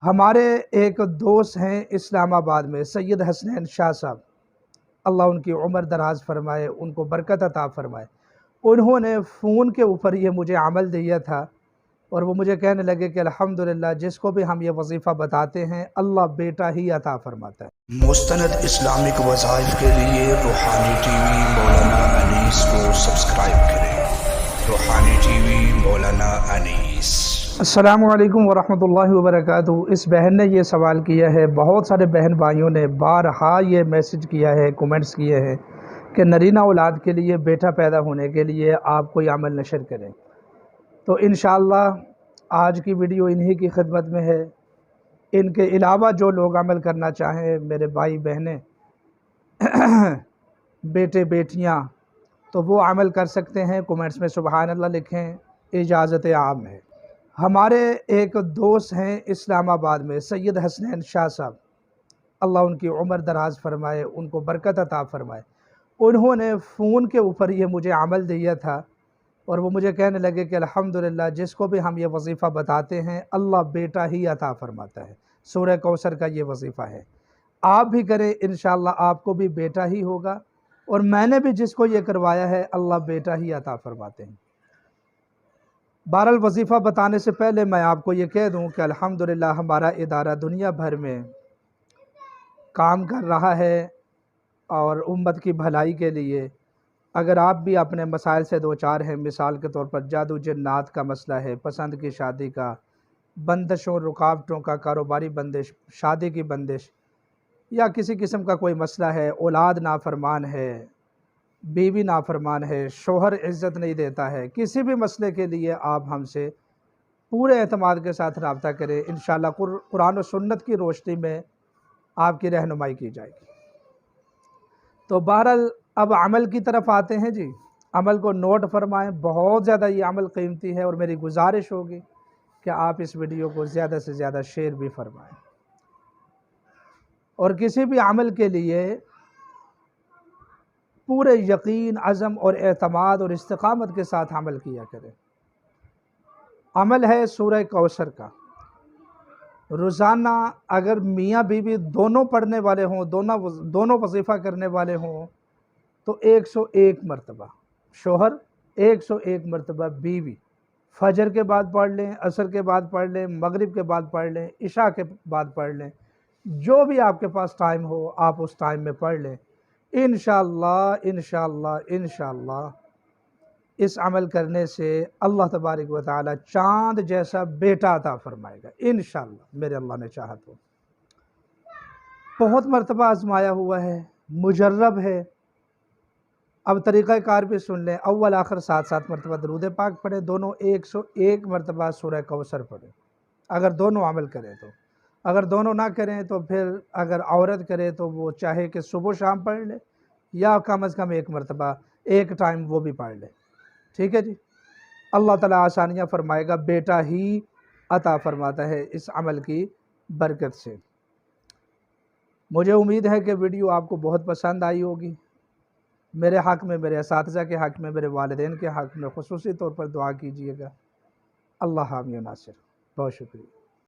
ہمارے ایک دوست ہیں اسلام آباد میں سید حسنین شاہ صاحب، اللہ ان کی عمر دراز فرمائے، ان کو برکت عطا فرمائے۔ انہوں نے فون کے اوپر یہ مجھے عمل دیا تھا اور وہ مجھے کہنے لگے کہ الحمدللہ جس کو بھی ہم یہ وظیفہ بتاتے ہیں اللہ بیٹا ہی عطا فرماتا ہے۔ مستند اسلامک وظائف کے لیے روحانی ٹی وی مولانا انیس کو سبسکرائب کریں۔ روحانی ٹی وی مولانا انیس۔ السلام علیکم ورحمۃ اللہ وبرکاتہ۔ اس بہن نے یہ سوال کیا ہے، بہت سارے بہن بھائیوں نے بارہا یہ میسج کیا ہے، کومنٹس کیے ہیں کہ نرینہ اولاد کے لیے بیٹا پیدا ہونے کے لیے آپ کوئی عمل نشر کریں۔ تو انشاءاللہ آج کی ویڈیو انہی کی خدمت میں ہے۔ ان کے علاوہ جو لوگ عمل کرنا چاہیں، میرے بھائی بہنیں بیٹے بیٹیاں، تو وہ عمل کر سکتے ہیں۔ کومنٹس میں سبحان اللہ لکھیں، اجازت عام ہے۔ ہمارے ایک دوست ہیں اسلام آباد میں سید حسنین شاہ صاحب، اللہ ان کی عمر دراز فرمائے، ان کو برکت عطا فرمائے۔ انہوں نے فون کے اوپر یہ مجھے عمل دیا تھا اور وہ مجھے کہنے لگے کہ الحمدللہ جس کو بھی ہم یہ وظیفہ بتاتے ہیں اللہ بیٹا ہی عطا فرماتا ہے۔ سورہ کوثر کا یہ وظیفہ ہے، آپ بھی کریں، انشاءاللہ آپ کو بھی بیٹا ہی ہوگا، اور میں نے بھی جس کو یہ کروایا ہے اللہ بیٹا ہی عطا فرماتے ہیں۔ بہرحال وظیفہ بتانے سے پہلے میں آپ کو یہ کہہ دوں کہ الحمدللہ ہمارا ادارہ دنیا بھر میں کام کر رہا ہے اور امت کی بھلائی کے لیے۔ اگر آپ بھی اپنے مسائل سے دوچار ہیں، مثال کے طور پر جادو جنات کا مسئلہ ہے، پسند کی شادی کا، بندشوں رکاوٹوں کا، کاروباری بندش، شادی کی بندش، یا کسی قسم کا کوئی مسئلہ ہے، اولاد نافرمان ہے، بیوی نافرمان ہے، شوہر عزت نہیں دیتا ہے، کسی بھی مسئلے کے لیے آپ ہم سے پورے اعتماد کے ساتھ رابطہ کریں، انشاءاللہ قرآن و سنت کی روشنی میں آپ کی رہنمائی کی جائے گی۔ تو بہرحال اب عمل کی طرف آتے ہیں جی۔ عمل کو نوٹ فرمائیں، بہت زیادہ یہ عمل قیمتی ہے، اور میری گزارش ہوگی کہ آپ اس ویڈیو کو زیادہ سے زیادہ شیئر بھی فرمائیں، اور کسی بھی عمل کے لیے پورے یقین، عزم اور اعتماد اور استقامت کے ساتھ عمل کیا کریں۔ عمل ہے سورہ کوثر کا۔ روزانہ اگر میاں بیوی دونوں پڑھنے والے ہوں، دونوں وظیفہ کرنے والے ہوں، تو 101 مرتبہ شوہر، 101 مرتبہ بیوی، فجر کے بعد پڑھ لیں، عصر کے بعد پڑھ لیں، مغرب کے بعد پڑھ لیں، عشاء کے بعد پڑھ لیں، جو بھی آپ کے پاس ٹائم ہو آپ اس ٹائم میں پڑھ لیں۔ انشاءاللہ اس عمل کرنے سے اللہ تبارک و تعالی چاند جیسا بیٹا عطا فرمائے گا، انشاءاللہ میرے اللہ نے چاہا تو۔ بہت مرتبہ آزمایا ہوا ہے، مجرب ہے۔ اب طریقہ کار بھی سن لیں، اول آخر 7 مرتبہ درود پاک پڑھیں، دونوں 101 مرتبہ سورہ کوثر پڑھیں، اگر دونوں عمل کریں تو۔ اگر دونوں نہ کریں تو پھر اگر عورت کرے تو وہ چاہے کہ صبح شام پڑھ لے، یا کم از کم 1 مرتبہ ایک ٹائم وہ بھی پڑھ لے، ٹھیک ہے جی۔ اللہ تعالیٰ آسانیاں فرمائے گا، بیٹا ہی عطا فرماتا ہے اس عمل کی برکت سے۔ مجھے امید ہے کہ ویڈیو آپ کو بہت پسند آئی ہوگی۔ میرے حق میں، میرے اساتذہ کے حق میں، میرے والدین کے حق میں خصوصی طور پر دعا کیجیے گا۔ اللہ حامی و ناصر۔ بہت شکریہ۔